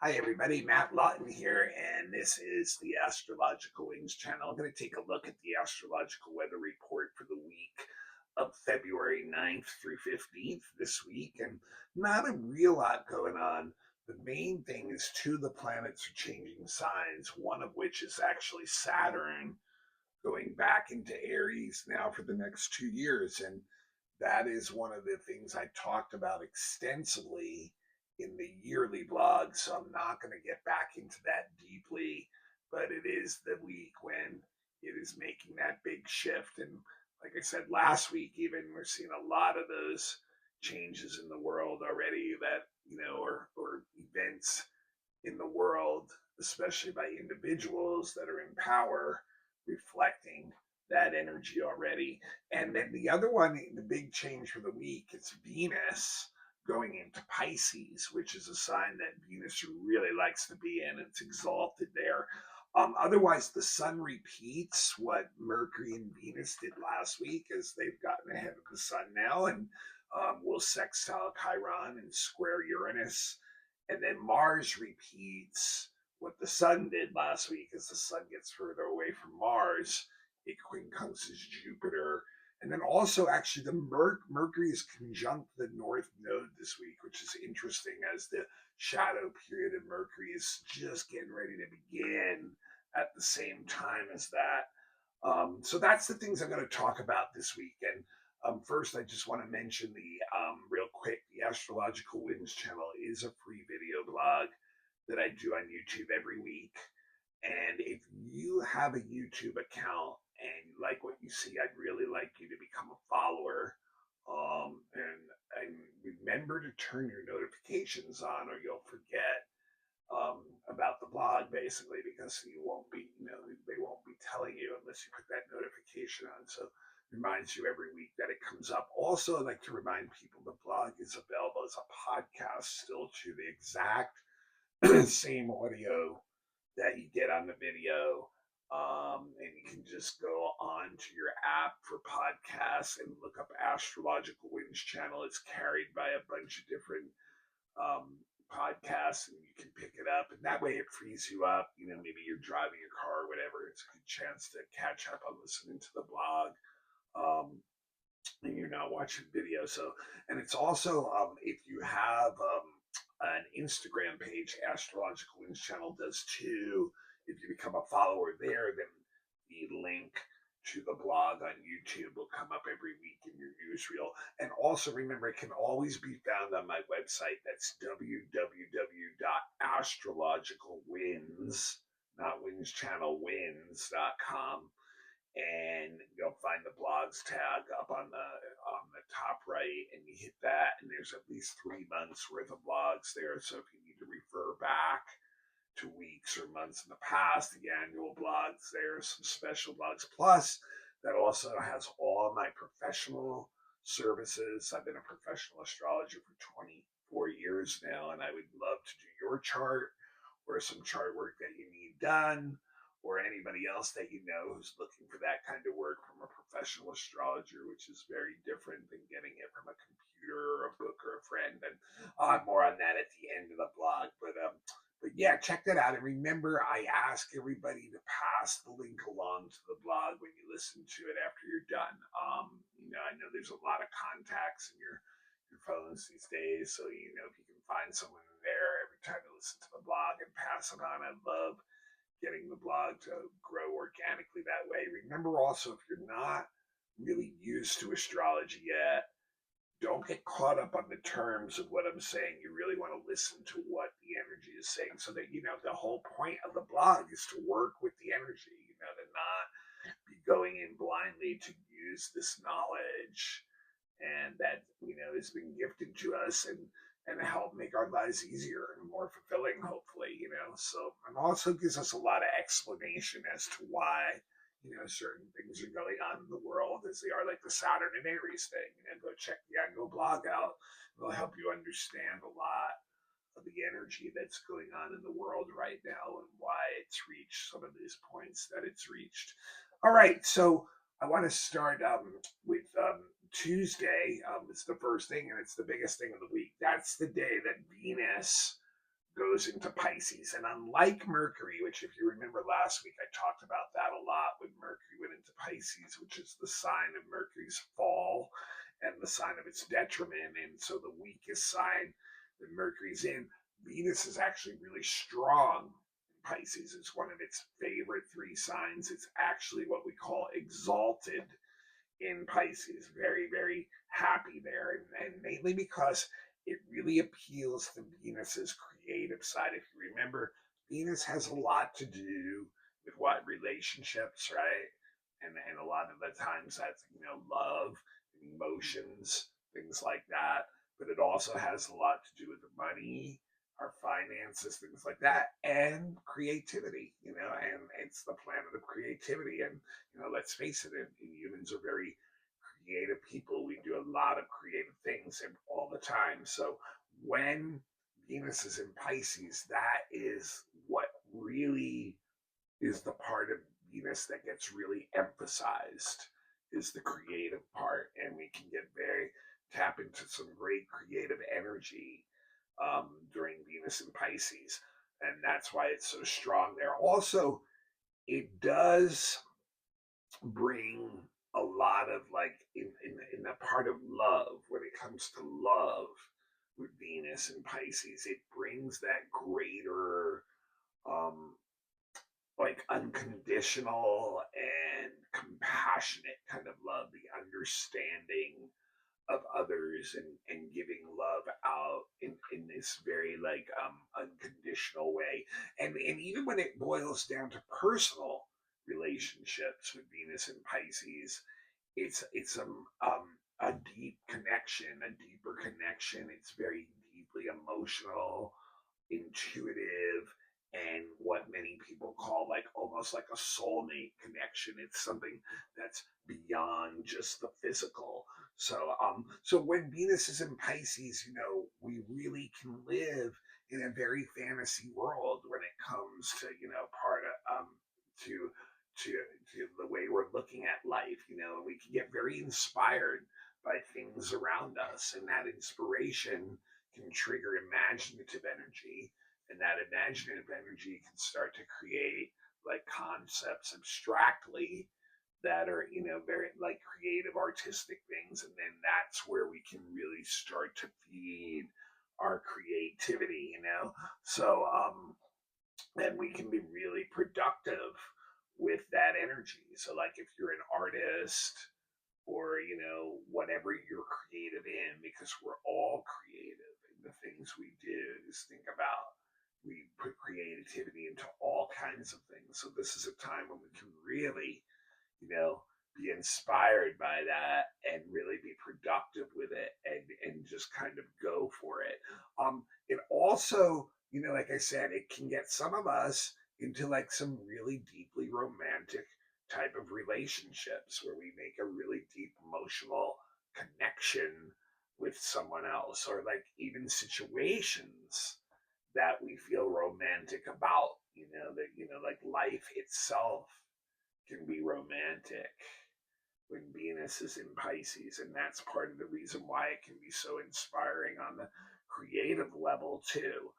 Hi everybody, Matt Lawton here, and this is the Astrological Wings channel. I'm going to take a look at the astrological weather report for the week of February 9th through 15th this week, and not a real lot going on. The main thing is two of the planets are changing signs, one of which is actually Saturn going back into Aries now for the next 2 years. And that is one of the things I talked about extensively in the yearly blog. So I'm not going to get back into that deeply, but it is the week when it is making that big shift. And like I said last week, even we're seeing a lot of those changes in the world already that, or events in the world, especially by individuals that are in power, reflecting that energy already. And then the other one, the big change for the week, is Venus going into Pisces, which is a sign that Venus really likes to be in. It's exalted there. Otherwise, the sun repeats what Mercury and Venus did last week, as they've gotten ahead of the sun now, and will sextile Chiron and square Uranus. And then Mars repeats what the sun did last week. As the sun gets further away from Mars, it quincunxes Jupiter. And then also, actually, the Mercury is conjunct the North Node this week, which is interesting, as the shadow period of Mercury is just getting ready to begin at the same time as that. So that's the things I'm going to talk about this week. And first, I just want to mention real quick, the Astrological Winds channel is a free video blog that I do on YouTube every week. And if you have a YouTube account and you like what you see, I'd really like you to become a follower. And remember to turn your notifications on, or you'll forget about the blog, basically, because you won't be, they won't be telling you unless you put that notification on. So it reminds you every week that it comes up. Also, I'd like to remind people the blog is available as a podcast still, to the exact same audio that you get on the video. And you can just go on to your app for podcasts and look up Astrological Winds channel. It's carried by a bunch of different um, podcasts, and you can pick it up. And that way it frees you up. Maybe you're driving your car or whatever. It's a good chance to catch up on listening to the blog. Um, and you're not watching video. So, and it's also, if you have an Instagram page, Astrological Winds channel does too. If you become a follower there, then the link to the blog on YouTube will come up every week in your newsreel. And also remember, it can always be found on my website. That's www.astrologicalwinds, not Winds Channel, winds.com. And you'll find the blogs tag up on the top right, and you hit that, and there's at least 3 months worth of blogs there. So if you need to refer back to weeks or months in the past, the annual blogs, there's some special blogs. Plus, that also has all my professional services. I've been a professional astrologer for 24 years now, and I would love to do your chart or some chart work that you need done, or anybody else that you know who's looking for that kind of work from a professional astrologer, which is very different than getting it from a computer or a book or a friend. And I'll have more on that at the end of the blog. But yeah, check that out. And remember, I ask everybody to pass the link along to the blog when you listen to it after you're done. I know there's a lot of contacts in your phones these days, so if you can find someone there every time you listen to the blog and pass it on, I love getting the blog to grow organically that way. Remember also, if you're not really used to astrology yet, don't get caught up on the terms of what I'm saying. You really want to listen to what the energy is saying, so that the whole point of the blog is to work with the energy, to not be going in blindly, to use this knowledge and that has been gifted to us, and help make our lives easier and more fulfilling, hopefully. So, and also gives us a lot of explanation as to why certain things are going on in the world, as they are, like the Saturn and Aries thing. And go check the annual blog out. It'll help you understand a lot of the energy that's going on in the world right now, and why it's reached some of these points that it's reached. All right, so I want to start with Tuesday. It's the first thing, and it's the biggest thing of the week. That's the day that Venus goes into Pisces. And unlike Mercury, which if you remember last week, I talked about that a lot when Mercury went into Pisces, which is the sign of Mercury's fall and the sign of its detriment. And so the weakest sign that Mercury's in, Venus is actually really strong. Pisces is one of its favorite three signs. It's actually what we call exalted in Pisces. Very, very happy there. And mainly because it really appeals to Venus's creative side. If you remember, Venus has a lot to do with what? Relationships, right? And a lot of the times that's, love, emotions, things like that. But it also has a lot to do with the money, our finances, things like that, and creativity, and it's the planet of creativity. And, let's face it, humans are very creative people. We do a lot of creative things all the time. So when Venus is in Pisces, that is what really is the part of Venus that gets really emphasized, is the creative part. And we can get very tap into some great creative energy during Venus in Pisces. And that's why it's so strong there. Also, it does bring a lot of in the part of love, when it comes to love with Venus and Pisces, it brings that greater um unconditional and compassionate kind of love, the understanding of others, and giving love out in this very unconditional way. And even when it boils down to personal relationships with Venus and Pisces, it's a deep connection, a deeper connection. It's very deeply emotional, intuitive, and what many people call almost like a soulmate connection. It's something that's beyond just the physical. So when Venus is in Pisces, we really can live in a very fantasy world when it comes to, part of to to to the way we're looking at life. We can get very inspired by things around us, and that inspiration can trigger imaginative energy, and that imaginative energy can start to create concepts abstractly that are very creative artistic things. And then that's where we can really start to feed our creativity. So and we can be really productive with that energy. So if you're an artist, or whatever you're creative in, because we're all creative in the things we do. Just think about, we put creativity into all kinds of things. So this is a time when we can really be inspired by that and really be productive with it, and just kind of go for it. It also, like I said, it can get some of us into some really deeply romantic type of relationships where we make a really deep emotional connection with someone else, or even situations that we feel romantic about. That life itself can be romantic when Venus is in Pisces, and that's part of the reason why it can be so inspiring on the creative level too.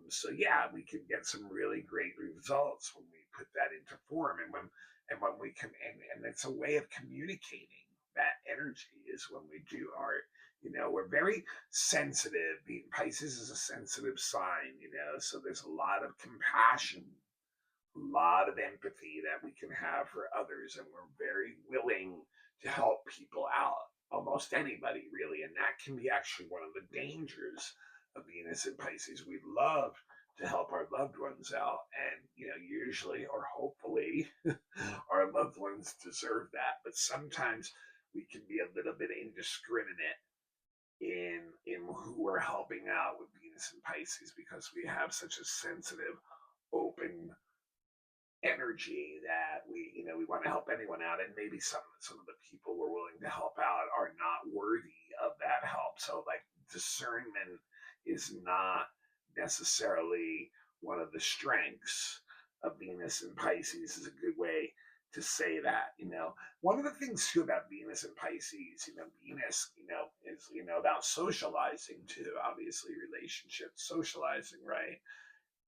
So yeah, we can get some really great results when we put that into form, and when we can, and it's a way of communicating that energy, is when we do art. We're very sensitive. Pisces is a sensitive sign, so there's a lot of compassion, a lot of empathy that we can have for others, and we're very willing to help people out, almost anybody really. And that can be actually one of the dangers of Venus and Pisces. We love to help our loved ones out, and usually, or hopefully, our loved ones deserve that. But sometimes we can be a little bit indiscriminate in who we're helping out with Venus and Pisces, because we have such a sensitive, open energy that we want to help anyone out, and maybe some of the people we're willing to help out are not worthy of that help. So discernment is not necessarily one of the strengths of Venus and Pisces. Is a good way to say that, one of the things too about Venus and Pisces, Venus, is, about socializing too, obviously relationships, socializing, right?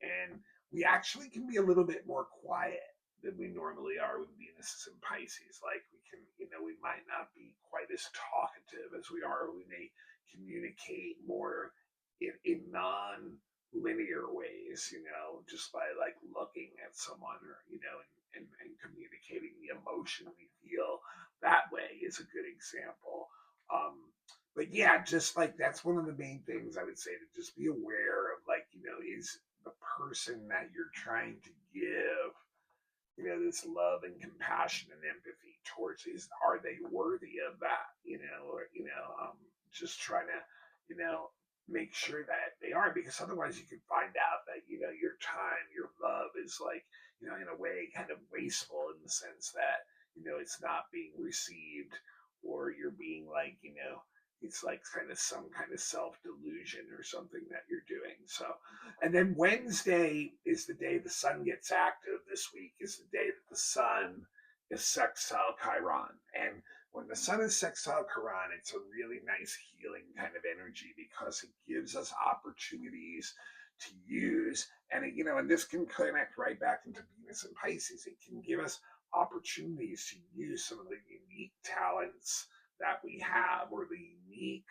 And we actually can be a little bit more quiet than we normally are with Venus and Pisces. Like we can, we might not be quite as talkative as we are. We may communicate more in non-linear ways, just by like looking at someone or, and communicating the emotion we feel that way is a good example. But yeah, just like that's one of the main things I would say, to just be aware of, like, is the person that you're trying to give, this love and compassion and empathy towards, is, are they worthy of that, or, just trying to, you know, make sure that they are, because otherwise you can find out that, your time, your love is like, in a way kind of wasteful, in the sense that, it's not being received, or you're being like, it's like kind of some kind of self delusion or something that you're doing. So, and then Wednesday is the day the sun gets active. This week is the day that the sun is sextile Chiron. And when the sun is sextile Chiron, it's a really nice healing kind of energy, because it gives us opportunities to use, and and this can connect right back into Venus and Pisces. It can give us opportunities to use some of the unique talents that we have, or the unique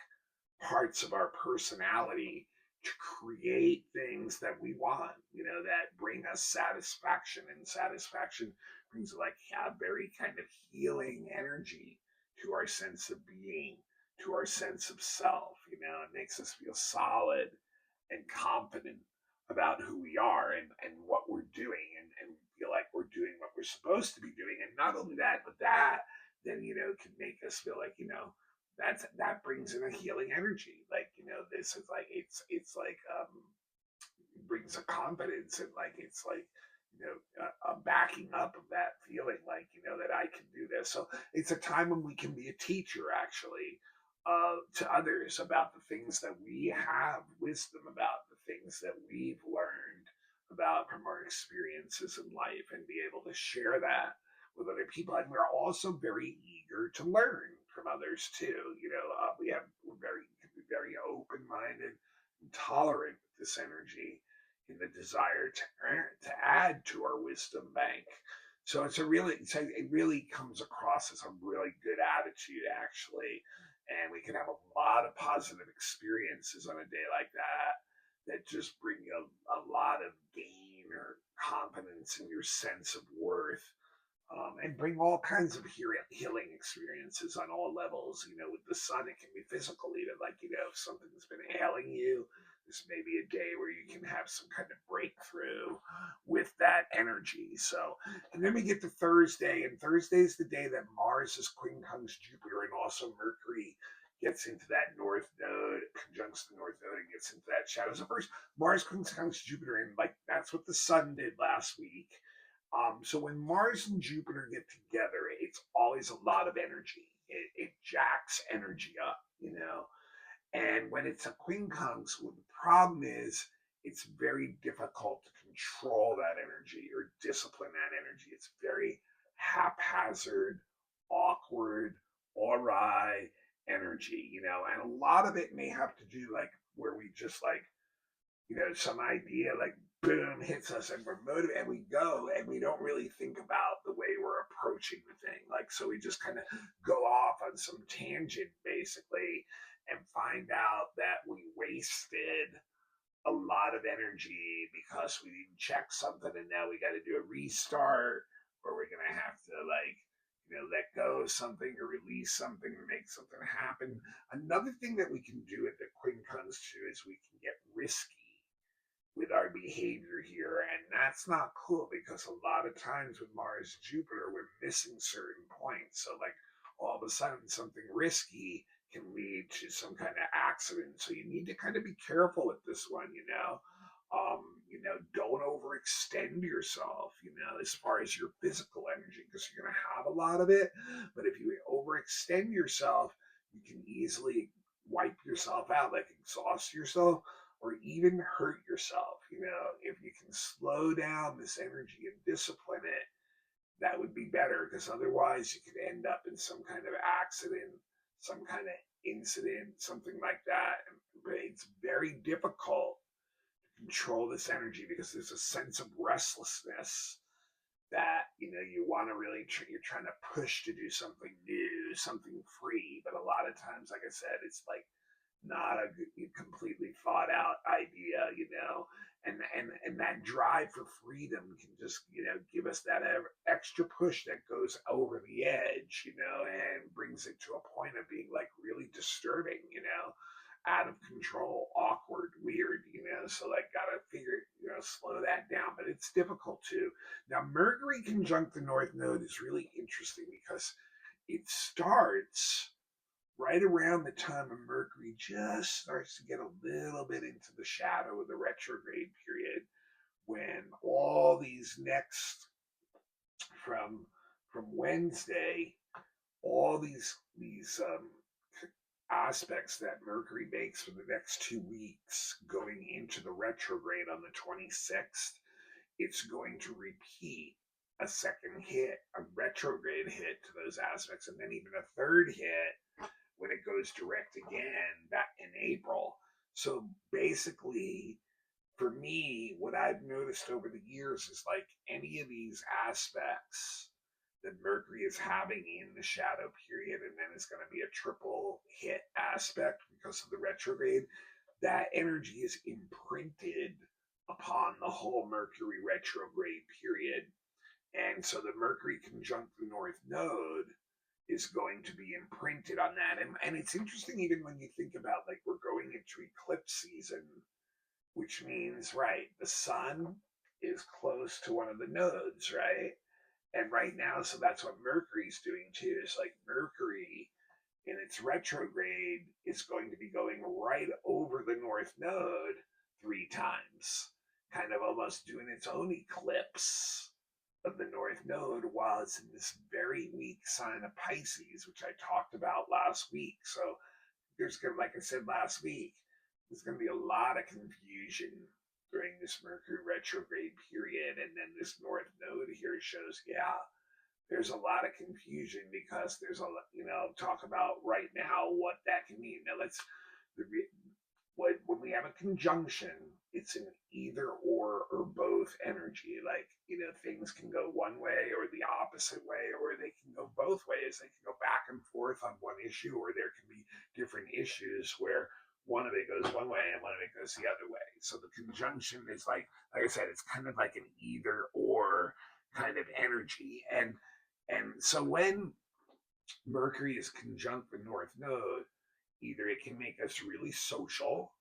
parts of our personality, to create things that we want, that bring us satisfaction. And satisfaction brings like a very kind of healing energy to our sense of being, to our sense of self. It makes us feel solid and confident about who we are, and what we're doing, and feel like we're doing what we're supposed to be doing. And not only that, but that then, can make us feel like, that brings in a healing energy. Like, this is like, it's like, brings a confidence, and like, it's like, a backing up of that feeling, like, that I can do this. So it's a time when we can be a teacher, actually, to others, about the things that we have wisdom about, the things that we've learned about from our experiences in life, and be able to share that with other people. And we're also very eager to learn from others too. We're very open minded and tolerant with this energy, in the desire to add to our wisdom bank. So it really comes across as a really good attitude, actually. And we can have a lot of positive experiences on a day like that just bring you a lot of gain or confidence in your sense of worth, and bring all kinds of healing experiences on all levels. With the sun, it can be physical, even, like, if something's been ailing you, this may be a day where you can have some kind of breakthrough with that energy. So, and then we get to Thursday, and Thursday is the day that Mars is quincunx Jupiter, and also Mercury gets into that north node, conjuncts the north node, and gets into that shadow. So first, Mars quincunx Jupiter, and like that's what the sun did last week. So when Mars and Jupiter get together, it's always a lot of energy. It jacks energy up, And when it's a quincunx, well, the problem is it's very difficult to control that energy or discipline that energy. It's very haphazard, awkward, awry energy, and a lot of it may have to do, like, where we just like, some idea like boom hits us, and we're motivated, and we go, and we don't really think about the way we're approaching the thing. Like, so we just kind of go off on some tangent, basically, and find out that we wasted a lot of energy because we didn't check something, and now we got to do a restart, or we're going to have to, like, let go of something, or release something, or make something happen. Another thing that we can do at the quincunx too is we can get risky with our behavior here. And that's not cool, because a lot of times with Mars Jupiter, we're missing certain points. So, like, all of a sudden, something risky can lead to some kind of accident. So, you need to kind of be careful with this one, don't overextend yourself, as far as your physical energy, because you're going to have a lot of it. But if you overextend yourself, you can easily wipe yourself out, like exhaust yourself, or even hurt yourself. If you can slow down this energy and discipline it, that would be better, because otherwise you could end up in some kind of accident, some kind of incident, something like that. And it's very difficult to control this energy because there's a sense of restlessness that you want to really you're trying to push to do something new, something free, but a lot of times, like I said, it's like not a completely thought out idea, and that drive for freedom can just give us that extra push that goes over the edge, and brings it to a point of being like really disturbing, out of control, awkward, weird, so like gotta figure, slow that down, but it's difficult to. Now Mercury conjunct the North Node is really interesting because it starts right around the time of Mercury just starts to get a little bit into the shadow of the retrograde period, when all these next from Wednesday, all these aspects that Mercury makes for the next 2 weeks going into the retrograde on the 26th, it's going to repeat a second hit, a retrograde hit to those aspects, and then even a third hit when it goes direct again back in April. So basically, for me, what I've noticed over the years is like any of these aspects that Mercury is having in the shadow period, and then it's going to be a triple hit aspect because of the retrograde, that energy is imprinted upon the whole Mercury retrograde period. And so the Mercury conjunct the North Node is going to be imprinted on that. And it's interesting, even when you think about like we're going into eclipse season, which means, right, the sun is close to one of the nodes, right? And right now, so that's what Mercury's doing too. Is like Mercury in its retrograde is going to be going right over the North Node 3 times, kind of almost doing its own eclipse of the North Node while it's in this very weak sign of Pisces, which I talked about last week. So there's going to, like I said last week, there's going to be a lot of confusion during this Mercury retrograde period. And then this North Node here shows, yeah, there's a lot of confusion because there's a, talk about right now what that can mean. Now let's, when we have a conjunction, it's an either or both energy. Like, things can go one way or the opposite way, or they can go both ways. They can go back and forth on one issue, or there can be different issues where one of it goes one way and one of it goes the other way. So the conjunction is like I said, it's kind of like an either or kind of energy. And so when Mercury is conjunct the North Node, either it can make us really social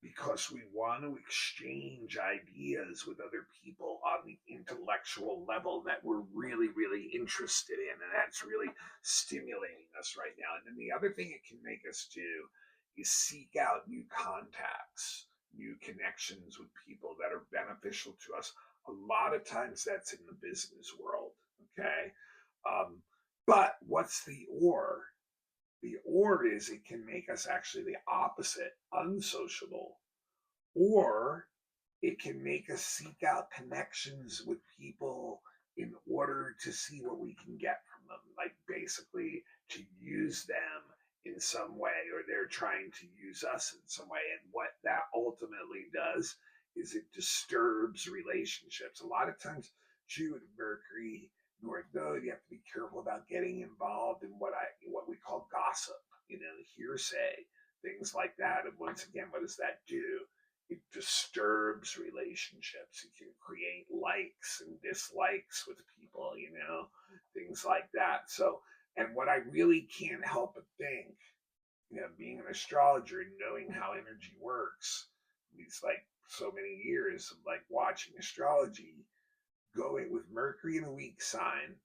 because we want to exchange ideas with other people on the intellectual level that we're really, really interested in. And that's really stimulating us right now. And then the other thing it can make us do is seek out new contacts, new connections with people that are beneficial to us. A lot of times that's in the business world. Okay. But what's the or? The or is it can make us actually the opposite, unsociable, or it can make us seek out connections with people in order to see what we can get from them, like basically to use them in some way, or they're trying to use us in some way. And what that ultimately does is it disturbs relationships. A lot of times, too, with Mercury North Node, you have to be careful about getting involved in what we call gossip, hearsay, things like that. And once again, what does that do? It disturbs relationships. It can create likes and dislikes with people, things like that. So, and what I really can't help but think, being an astrologer and knowing how energy works, these like so many years of like watching astrology, going with Mercury in a weak sign,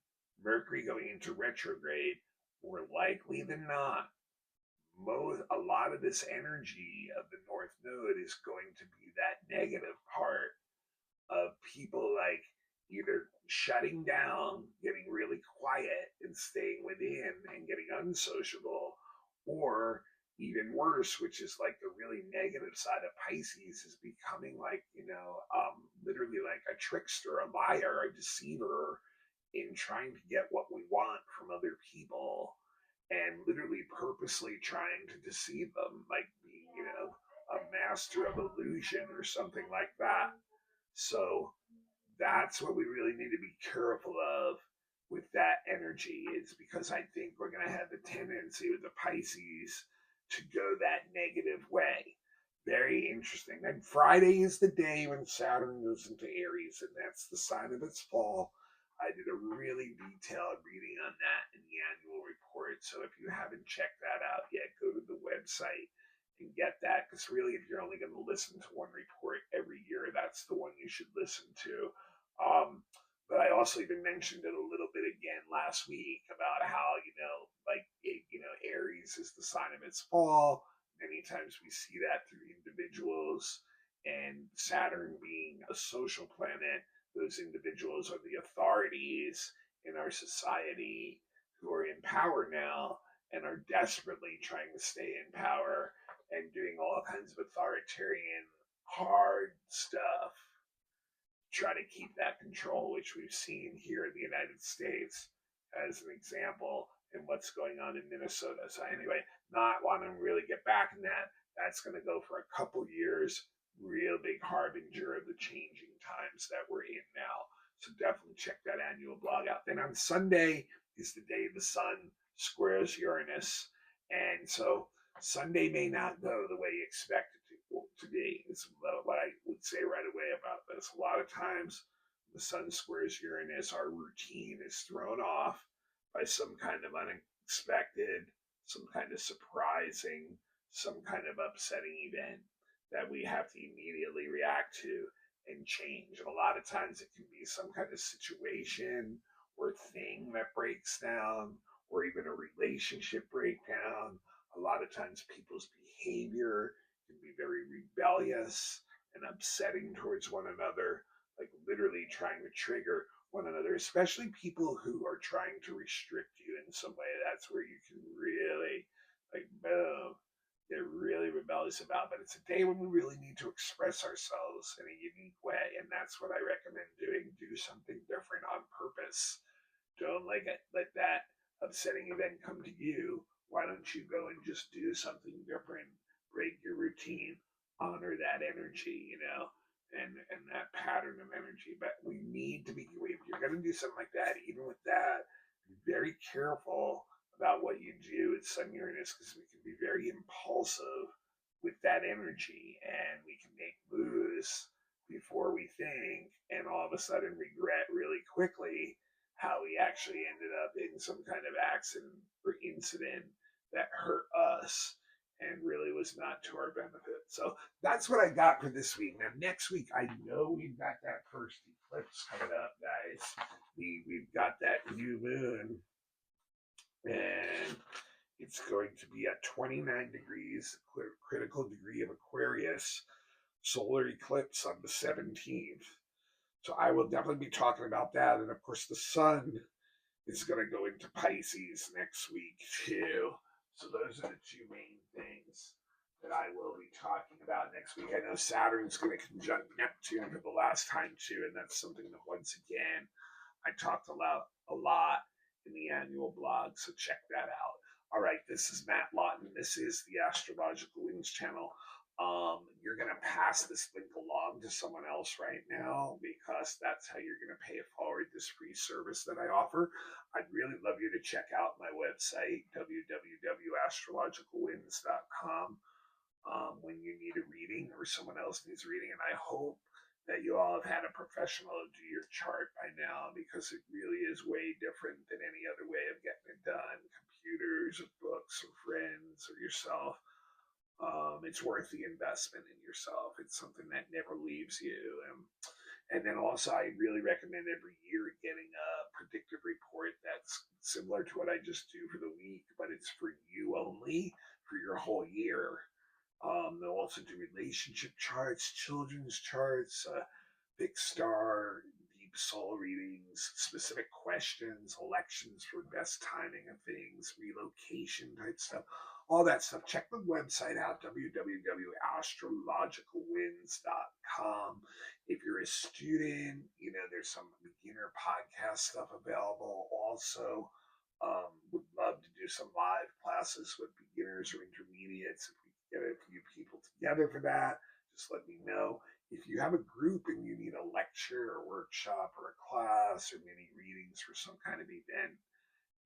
Mercury going into retrograde, more likely than not, a lot of this energy of the North Node is going to be that negative part of people like either shutting down, getting really quiet and staying within and getting unsociable, or even worse, which is like the really negative side of Pisces, is becoming like, literally like a trickster, a liar, a deceiver, in trying to get what we want from other people and literally purposely trying to deceive them, like being, a master of illusion or something like that. So that's what we really need to be careful of with that energy, is because I think we're going to have the tendency with the Pisces to go that negative way. Very interesting. And Friday is the day when Saturn goes into Aries, and that's the sign of its fall. I did a really detailed reading on that in the annual report. So if you haven't checked that out yet, go to the website and get that. Because really, if you're only going to listen to one report every year, that's the one you should listen to. But I also even mentioned it a little bit again last week about how, Aries is the sign of its fall. Many times we see that through individuals, and Saturn being a social planet, those individuals are the authorities in our society who are in power now and are desperately trying to stay in power and doing all kinds of authoritarian, hard stuff, try to keep that control, which we've seen here in the United States as an example in what's going on in Minnesota. So anyway, not wanting to really get back in that. That's going to go for a couple years. Real big harbinger of the changing times that we're in now. So definitely check that annual blog out. Then on Sunday is the day the sun squares Uranus. And so Sunday may not go the way you expect it to be. It's what I would say right away about this. A lot of times the sun squares Uranus, our routine is thrown off by some kind of unexpected, some kind of surprising, some kind of upsetting event that we have to immediately react to and change. And a lot of times it can be some kind of situation or thing that breaks down, or even a relationship breakdown. A lot of times people's behavior can be very rebellious and upsetting towards one another, like literally trying to trigger one another, especially people who are trying to restrict you in some way. That's where you can really, like, boom, get really rebellious about. But it's a day when we really need to express ourselves in a unique way, and that's what I recommend doing. Do something different on purpose. Don't let that upsetting event come to you. Why don't you go and just do something different? Break your routine, honor that energy, and that pattern of energy. But we need to be, if you're going to do something like that, even with that, be very careful about what you do with Sun Uranus, because we can be very impulsive with that energy, and we can make moves before we think, and all of a sudden regret really quickly how we actually ended up in some kind of accident or incident that hurt us and really was not to our benefit. So that's what I got for this week. Now, next week, I know we've got that first eclipse coming up, guys. We've got that new moon, and it's going to be at 29 degrees, critical degree of Aquarius, solar eclipse on the 17th. So I will definitely be talking about that. And of course, the sun is going to go into Pisces next week, too. So those are the two main things that I will be talking about next week. I know Saturn's going to conjunct Neptune for the last time, too. And that's something that, once again, I talked a lot in the annual blog. So check that out. All right, this is Matt Lawton. This is the Astrological Wings channel. You're going to pass this link along to someone else right now, because that's how you're going to pay it forward, this free service that I offer. I'd really love you to check out my website, www.astrologicalwinds.com, when you need a reading or someone else needs a reading. And I hope that you all have had a professional do your chart by now, because it really is way different than any other way of getting it done. Computers or books or friends or yourself. It's worth the investment in yourself. It's something that never leaves you. And then also, I really recommend every year getting a predictive report that's similar to what I just do for the week, but it's for you only, for your whole year. They'll also do relationship charts, children's charts, big star, deep soul readings, specific questions, elections for best timing of things, relocation type stuff. all that stuff. Check the website out, www.astrologicalwinds.com. If you're a student, there's some beginner podcast stuff available. Also, would love to do some live classes with beginners or intermediates. If we can get a few people together for that, just let me know. If you have a group and you need a lecture or workshop or a class or mini readings for some kind of event,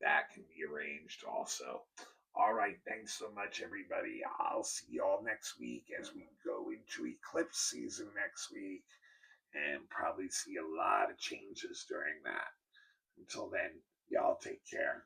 that can be arranged also. All right, thanks so much, everybody. I'll see y'all next week as we go into eclipse season next week and probably see a lot of changes during that. Until then, y'all take care.